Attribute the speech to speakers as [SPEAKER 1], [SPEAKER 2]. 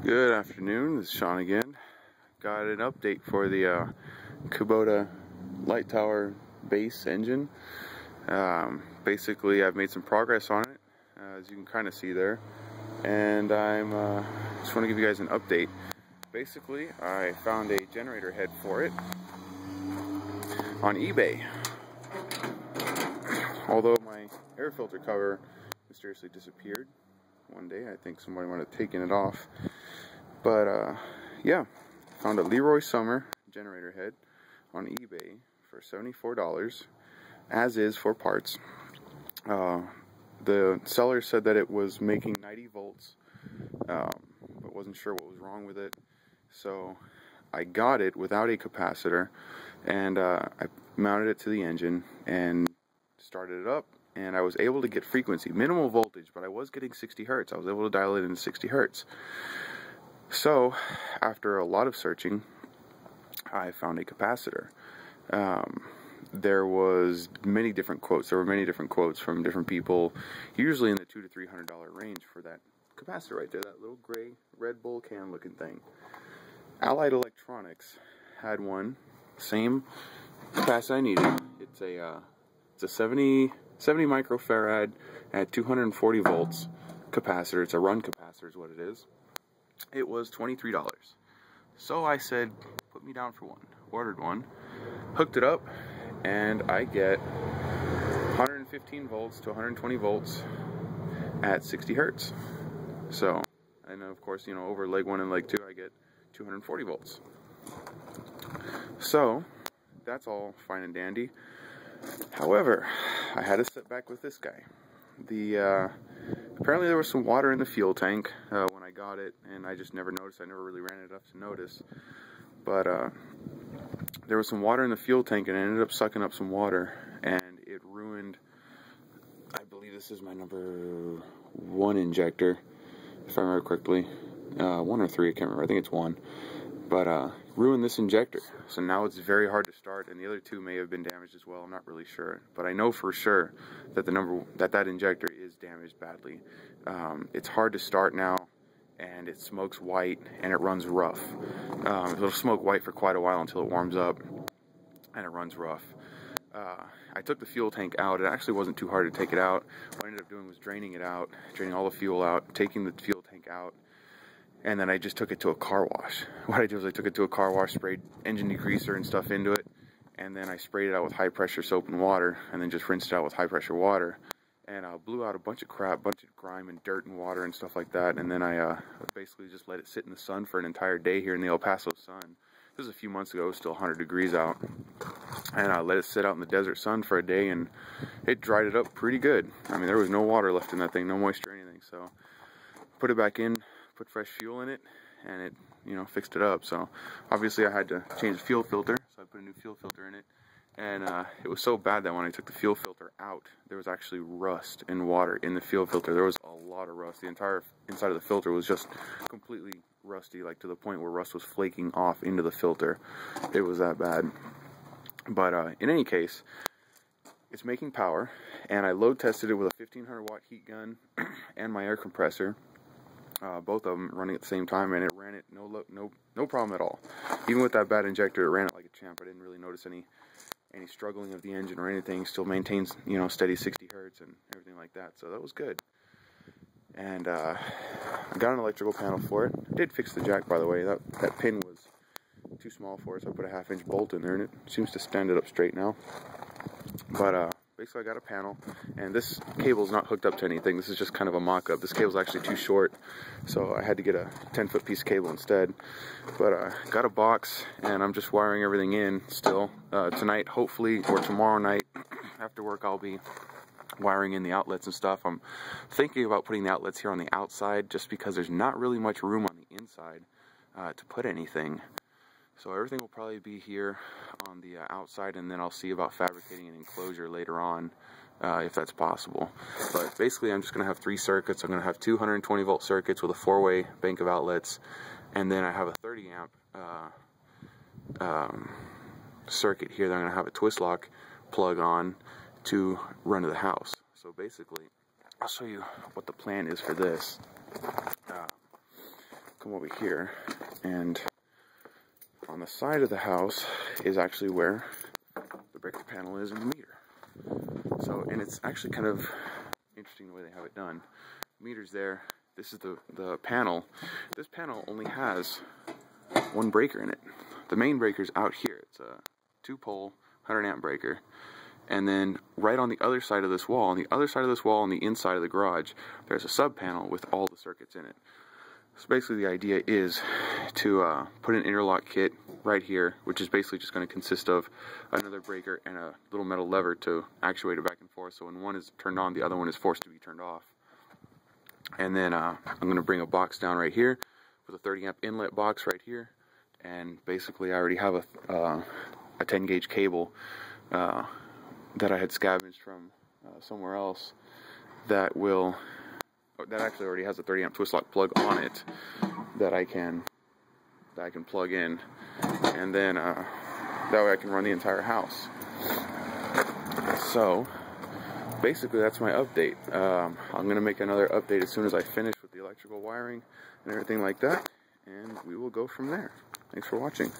[SPEAKER 1] Good afternoon, this is Sean again. Got an update for the Kubota light tower base engine. Basically, I've made some progress on it, as you can kind of see there, and I'm just want to give you guys an update. Basically, I found a generator head for it on eBay. Although my air filter cover mysteriously disappeared one day, I think somebody might have taken it off. But yeah, found a Leroy Summer generator head on eBay for $74, as is for parts. The seller said that it was making 90 volts, but wasn't sure what was wrong with it. So I got it without a capacitor, and I mounted it to the engine and started it up, and I was able to get frequency, minimal voltage, but I was getting 60 hertz. I was able to dial it into 60 hertz. So, after a lot of searching, I found a capacitor. There was many different quotes. There were many different quotes from different people, usually in the $200 to $300 range for that capacitor right there, that little gray Red Bull can looking thing. Allied Electronics had one, same capacitor I needed. It's a 70 microfarad at 240 volts capacitor. It's a run capacitor is what it is. It was $23. So I said, put me down for one. Ordered one, hooked it up, and I get 115 volts to 120 volts at 60 hertz. So, and of course, you know, over leg 1 and leg 2, I get 240 volts. So, that's all fine and dandy. However, I had a setback with this guy. Apparently there was some water in the fuel tank when I got it, and I just never noticed. I never really ran it up to notice. But there was some water in the fuel tank, and it ended up sucking up some water, and it ruined, I believe this is my number 1 injector, if I remember correctly. 1 or 3, I can't remember. I think it's 1. But ruined this injector. So now it's very hard to start, and the other 2 may have been damaged as well. I'm not really sure. But I know for sure that that injector is damaged badly. It's hard to start now, and it smokes white, and it runs rough. It'll smoke white for quite a while until it warms up, and it runs rough. I took the fuel tank out. It actually wasn't too hard to take it out. What I ended up doing was draining it out, draining all the fuel out, taking the fuel tank out, and then I just took it to a car wash. What I did was I took it to a car wash, sprayed engine degreaser and stuff into it, and then I sprayed it out with high pressure soap and water, and then just rinsed it out with high pressure water. And I blew out a bunch of crap, bunch of grime and dirt and water and stuff like that. And then I basically just let it sit in the sun for an entire day here in the El Paso sun. This was a few months ago. It was still 100 degrees out. And I let it sit out in the desert sun for a day, and it dried it up pretty good. I mean, there was no water left in that thing, no moisture or anything. So put it back in, put fresh fuel in it, and it, you know, fixed it up. So obviously I had to change the fuel filter, so I put a new fuel filter in it. And it was so bad that when I took the fuel filter out, there was actually rust and water in the fuel filter. There was a lot of rust. The entire inside of the filter was just completely rusty, like to the point where rust was flaking off into the filter. It was that bad. But in any case, it's making power, and I load tested it with a 1500 watt heat gun and my air compressor. Both of them running at the same time, and it ran it no problem at all. Even with that bad injector, it ran it like a champ. I didn't really notice any struggling of the engine or anything. Still maintains, you know, steady 60 hertz and everything like that. So that was good. And I got an electrical panel for it. I did fix the jack, by the way. That pin was too small for it, so I put a 1/2 inch bolt in there, and it seems to stand it up straight now. But basically I got a panel, and this cable's not hooked up to anything. This is just kind of a mock-up. This cable's actually too short, so I had to get a 10-foot piece of cable instead. But got a box, and I'm just wiring everything in still. Tonight, hopefully, or tomorrow night after work, I'll be wiring in the outlets and stuff. I'm thinking about putting the outlets here on the outside, just because there's not really much room on the inside to put anything. So everything will probably be here on the outside, and then I'll see about fabricating an enclosure later on, if that's possible. But basically I'm just going to have 3 circuits. I'm going to have 220 volt circuits with a 4-way bank of outlets, and then I have a 30 amp circuit here that I'm going to have a twist lock plug on to run to the house. So basically, I'll show you what the plan is for this. come over here, and on the side of the house is actually where the breaker panel is in the meter. So, and it's actually kind of interesting the way they have it done. Meter's there. This is the panel. This panel only has one breaker in it. The main breaker's out here. It's a 2-pole 100 amp breaker. And then right on the other side of this wall, on the inside of the garage, there's a sub panel with all the circuits in it. So basically the idea is to put an interlock kit right here, which is basically just going to consist of another breaker and a little metal lever to actuate it back and forth. So when one is turned on, the other one is forced to be turned off. And then I'm going to bring a box down right here with a 30 amp inlet box right here. And basically I already have a 10 gauge cable that I had scavenged from somewhere else that actually already has a 30 amp twist lock plug on it that I can plug in, and then that way I can run the entire house. So basically that's my update. I'm gonna make another update as soon as I finish with the electrical wiring and everything like that, and we will go from there. Thanks for watching.